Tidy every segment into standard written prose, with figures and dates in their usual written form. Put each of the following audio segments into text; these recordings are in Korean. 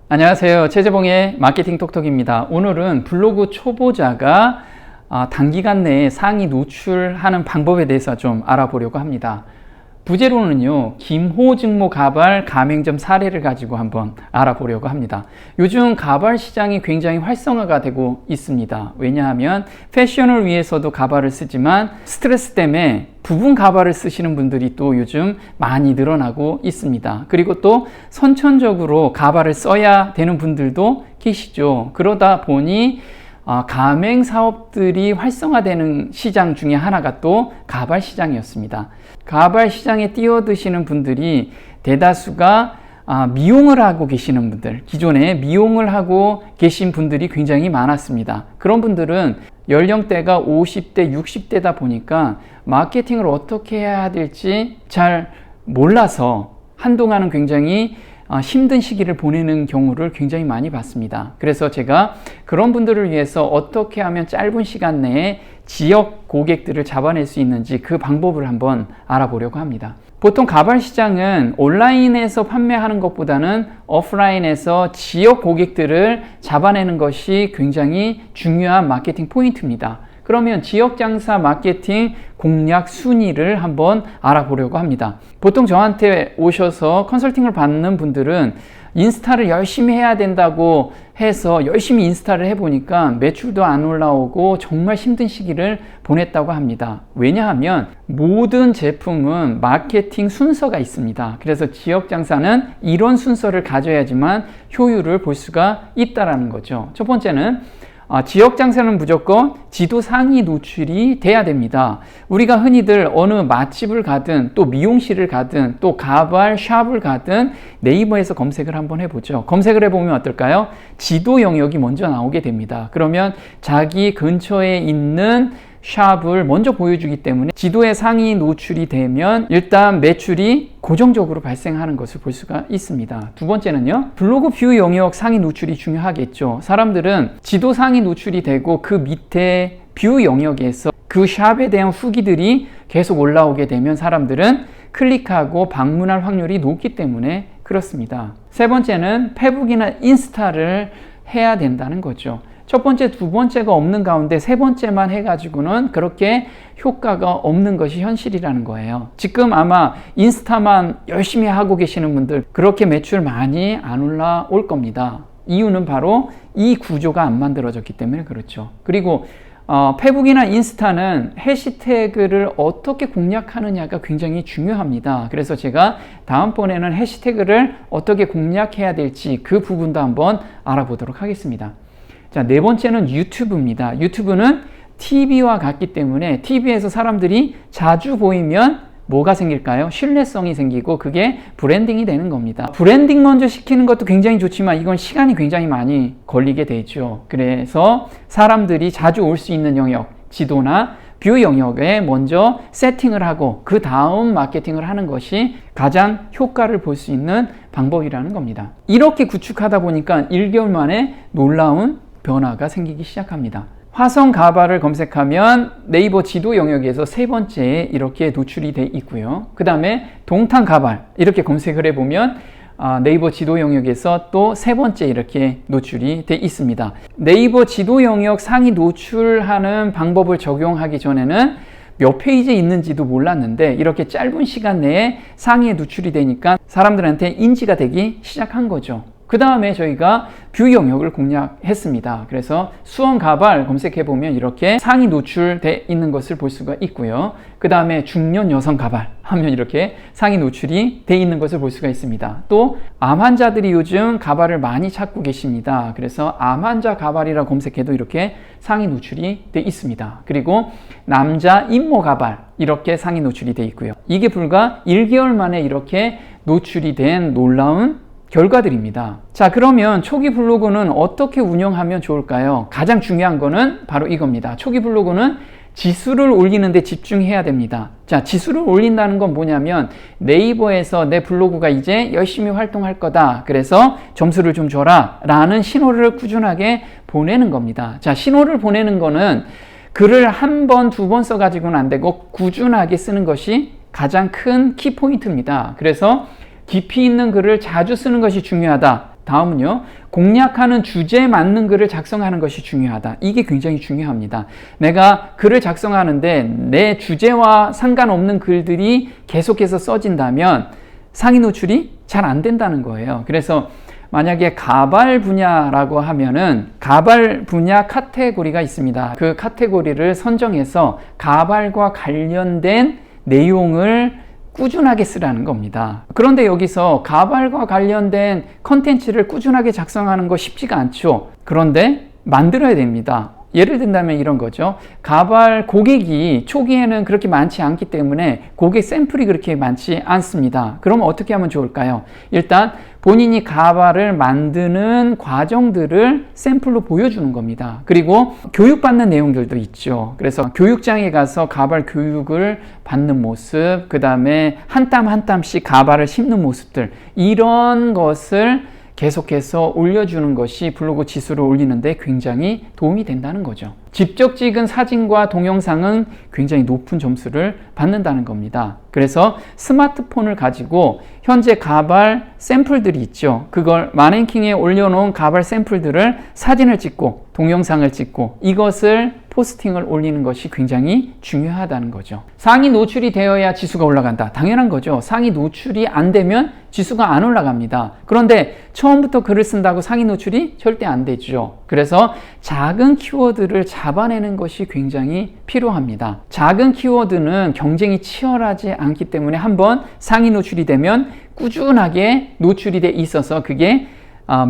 안녕하세요. 최재봉의 마케팅 톡톡입니다. 오늘은 블로그 초보자가 단기간 내에 상위 노출하는 방법에 대해서 좀 알아보려고 합니다. 부제로는요, 김호증모 가발 가맹점 사례를 가지고 한번 알아보려고 합니다. 요즘 가발 시장이 굉장히 활성화가 되고 있습니다. 왜냐하면 패션을 위해서도 가발을 쓰지만 스트레스 때문에 부분 가발을 쓰시는 분들이 또 요즘 많이 늘어나고 있습니다. 그리고 또 선천적으로 가발을 써야 되는 분들도 계시죠. 그러다 보니 가맹 사업들이 활성화되는 시장 중에 하나가 또 가발 시장이었습니다. 가발 시장에 뛰어드시는 분들이 대다수가 미용을 하고 계시는 분들, 기존에 미용을 하고 계신 분들이 굉장히 많았습니다. 그런 분들은 연령대가 50대, 60대다 보니까 마케팅을 어떻게 해야 될지 잘 몰라서 한동안은 굉장히 힘든 시기를 보내는 경우를 굉장히 많이 봤습니다. 그래서 제가 그런 분들을 위해서 어떻게 하면 짧은 시간 내에 지역 고객들을 잡아낼 수 있는지 그 방법을 한번 알아보려고 합니다. 보통 가발 시장은 온라인에서 판매하는 것보다는 오프라인에서 지역 고객들을 잡아내는 것이 굉장히 중요한 마케팅 포인트입니다. 그러면 지역 장사 마케팅 공략 순위를 한번 알아보려고 합니다. 보통 저한테 오셔서 컨설팅을 받는 분들은 인스타를 열심히 해야 된다고 해서 열심히 인스타를 해보니까 매출도 안 올라오고 정말 힘든 시기를 보냈다고 합니다. 왜냐하면 모든 제품은 마케팅 순서가 있습니다. 그래서 지역 장사는 이런 순서를 가져야지만 효율을 볼 수가 있다는 거죠. 첫 번째는 지역 장사는 무조건 지도 상위 노출이 돼야 됩니다. 우리가 흔히들 어느 맛집을 가든 또 미용실을 가든 또 가발 샵을 가든 네이버에서 검색을 한번 해보죠. 검색을 해보면 어떨까요? 지도 영역이 먼저 나오게 됩니다. 그러면 자기 근처에 있는 샵을 먼저 보여주기 때문에 지도에 상위 노출이 되면 일단 매출이 고정적으로 발생하는 것을 볼 수가 있습니다. 두 번째는요, 블로그 뷰 영역 상위 노출이 중요하겠죠. 사람들은 지도 상위 노출이 되고 그 밑에 뷰 영역에서 그 샵에 대한 후기들이 계속 올라오게 되면 사람들은 클릭하고 방문할 확률이 높기 때문에 그렇습니다. 세 번째는 페북이나 인스타를 해야 된다는 거죠. 첫 번째, 두 번째가 없는 가운데 세 번째만 해가지고는 그렇게 효과가 없는 것이 현실이라는 거예요. 지금 아마 인스타만 열심히 하고 계시는 분들 그렇게 매출 많이 안 올라올 겁니다. 이유는 바로 이 구조가 안 만들어졌기 때문에 그렇죠. 그리고 페북이나 인스타는 해시태그를 어떻게 공략하느냐가 굉장히 중요합니다. 그래서 제가 다음번에는 해시태그를 어떻게 공략해야 될지 그 부분도 한번 알아보도록 하겠습니다. 자, 네 번째는 유튜브입니다. 유튜브는 TV와 같기 때문에 TV에서 사람들이 자주 보이면 뭐가 생길까요? 신뢰성이 생기고 그게 브랜딩이 되는 겁니다. 브랜딩 먼저 시키는 것도 굉장히 좋지만 이건 시간이 굉장히 많이 걸리게 되죠. 그래서 사람들이 자주 올 수 있는 영역, 지도나 뷰 영역에 먼저 세팅을 하고 그 다음 마케팅을 하는 것이 가장 효과를 볼 수 있는 방법이라는 겁니다. 이렇게 구축하다 보니까 1개월 만에 놀라운 변화가 생기기 시작합니다. 화성 가발을 검색하면 네이버 지도 영역에서 세 번째에 이렇게 노출이 돼 있고요. 그 다음에 동탄 가발 이렇게 검색을 해보면 네이버 지도 영역에서 또 세 번째 이렇게 노출이 돼 있습니다. 네이버 지도 영역 상위 노출하는 방법을 적용하기 전에는 몇 페이지에 있는지도 몰랐는데 이렇게 짧은 시간 내에 상위에 노출이 되니까 사람들한테 인지가 되기 시작한 거죠. 그 다음에 저희가 뷰 영역을 공략했습니다. 그래서 수원 가발 검색해보면 이렇게 상위 노출되어 있는 것을 볼 수가 있고요. 그 다음에 중년 여성 가발 하면 이렇게 상위 노출이 되어 있는 것을 볼 수가 있습니다. 또 암 환자들이 요즘 가발을 많이 찾고 계십니다. 그래서 암 환자 가발이라 검색해도 이렇게 상위 노출이 되어 있습니다. 그리고 남자 임모 가발 이렇게 상위 노출이 되어 있고요. 이게 불과 1개월 만에 이렇게 노출이 된 놀라운 결과들입니다. 자, 그러면 초기 블로그는 어떻게 운영하면 좋을까요? 가장 중요한 거는 바로 이겁니다. 초기 블로그는 지수를 올리는 데 집중해야 됩니다. 자, 지수를 올린다는 건 뭐냐면 네이버에서 내 블로그가 이제 열심히 활동할 거다. 그래서 점수를 좀 줘라 라는 신호를 꾸준하게 보내는 겁니다. 자, 신호를 보내는 거는 글을 한 번, 두 번 써가지고는 안 되고 꾸준하게 쓰는 것이 가장 큰 키포인트입니다. 그래서 깊이 있는 글을 자주 쓰는 것이 중요하다. 다음은요, 공략하는 주제에 맞는 글을 작성하는 것이 중요하다. 이게 굉장히 중요합니다. 내가 글을 작성하는데 내 주제와 상관없는 글들이 계속해서 써진다면 상위 노출이 잘 안 된다는 거예요. 그래서 만약에 가발 분야라고 하면은 가발 분야 카테고리가 있습니다. 그 카테고리를 선정해서 가발과 관련된 내용을 꾸준하게 쓰라는 겁니다. 그런데 여기서 가발과 관련된 컨텐츠를 꾸준하게 작성하는 거 쉽지가 않죠. 그런데 만들어야 됩니다. 예를 든다면 이런 거죠. 가발 고객이 초기에는 그렇게 많지 않기 때문에 고객 샘플이 그렇게 많지 않습니다. 그러면 어떻게 하면 좋을까요? 일단 본인이 가발을 만드는 과정들을 샘플로 보여주는 겁니다. 그리고 교육받는 내용들도 있죠. 그래서 교육장에 가서 가발 교육을 받는 모습, 그 다음에 한 땀 한 땀씩 가발을 심는 모습들, 이런 것을 계속해서 올려주는 것이 블로그 지수를 올리는데 굉장히 도움이 된다는 거죠. 직접 찍은 사진과 동영상은 굉장히 높은 점수를 받는다는 겁니다. 그래서 스마트폰을 가지고 현재 가발 샘플들이 있죠. 그걸 마네킹에 올려놓은 가발 샘플들을 사진을 찍고 동영상을 찍고 이것을 포스팅을 올리는 것이 굉장히 중요하다는 거죠. 상위 노출이 되어야 지수가 올라간다. 당연한 거죠. 상위 노출이 안 되면 지수가 안 올라갑니다. 그런데 처음부터 글을 쓴다고 상위 노출이 절대 안 되죠. 그래서 작은 키워드를 잡아내는 것이 굉장히 필요합니다. 작은 키워드는 경쟁이 치열하지 않기 때문에 한번 상위 노출이 되면 꾸준하게 노출이 돼 있어서 그게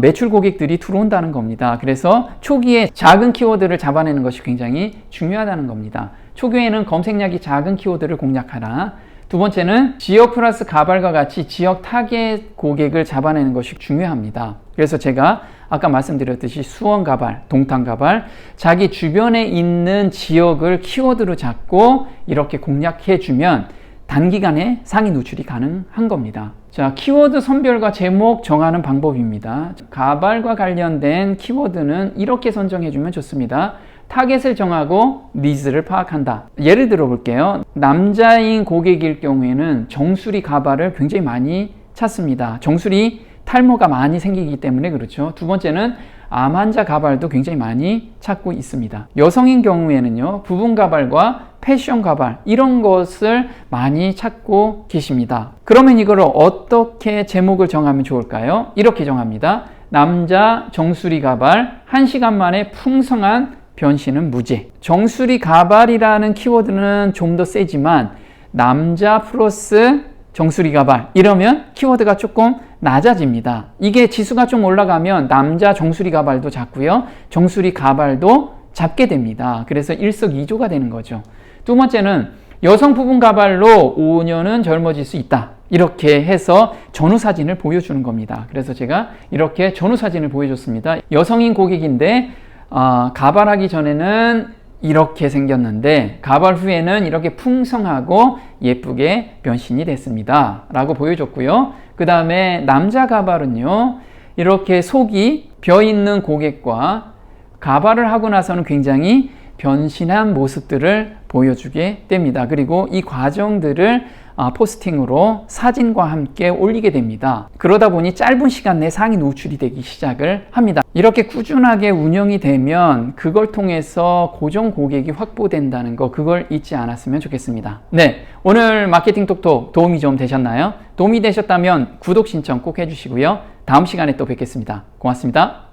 매출 고객들이 들어온다는 겁니다. 그래서 초기에 작은 키워드를 잡아내는 것이 굉장히 중요하다는 겁니다. 초기에는 검색량이 작은 키워드를 공략하라. 두 번째는 지역 플러스 가발과 같이 지역 타겟 고객을 잡아내는 것이 중요합니다. 그래서 제가 아까 말씀드렸듯이 수원 가발, 동탄 가발, 자기 주변에 있는 지역을 키워드로 잡고 이렇게 공략해주면 단기간에 상위 노출이 가능한 겁니다. 자, 키워드 선별과 제목 정하는 방법입니다. 가발과 관련된 키워드는 이렇게 선정해주면 좋습니다. 타겟을 정하고 니즈를 파악한다. 예를 들어 볼게요. 남자인 고객일 경우에는 정수리 가발을 굉장히 많이 찾습니다. 정수리 탈모가 많이 생기기 때문에 그렇죠. 두 번째는 암 환자 가발도 굉장히 많이 찾고 있습니다. 여성인 경우에는요, 부분 가발과 패션 가발 이런 것을 많이 찾고 계십니다. 그러면 이걸 어떻게 제목을 정하면 좋을까요? 이렇게 정합니다. 남자 정수리 가발 1시간 만에 풍성한 변신은 무죄. 정수리 가발이라는 키워드는 좀 더 세지만 남자 플러스 정수리 가발 이러면 키워드가 조금 낮아집니다. 이게 지수가 좀 올라가면 남자 정수리 가발도 잡고요, 정수리 가발도 잡게 됩니다. 그래서 일석이조가 되는 거죠. 두 번째는 여성 부분 가발로 5년은 젊어질 수 있다. 이렇게 해서 전후 사진을 보여주는 겁니다. 그래서 제가 이렇게 전후 사진을 보여줬습니다. 여성인 고객인데 가발하기 전에는 이렇게 생겼는데 가발 후에는 이렇게 풍성하고 예쁘게 변신이 됐습니다 라고 보여줬고요. 그 다음에 남자 가발은요, 이렇게 속이 벼 있는 고객과 가발을 하고 나서는 굉장히 변신한 모습들을 보여주게 됩니다. 그리고 이 과정들을 포스팅으로 사진과 함께 올리게 됩니다. 그러다 보니 짧은 시간 내에 상위 노출이 되기 시작을 합니다. 이렇게 꾸준하게 운영이 되면 그걸 통해서 고정 고객이 확보된다는 거, 그걸 잊지 않았으면 좋겠습니다. 네, 오늘 마케팅 톡톡 도움이 좀 되셨나요? 도움이 되셨다면 구독 신청 꼭 해주시고요. 다음 시간에 또 뵙겠습니다. 고맙습니다.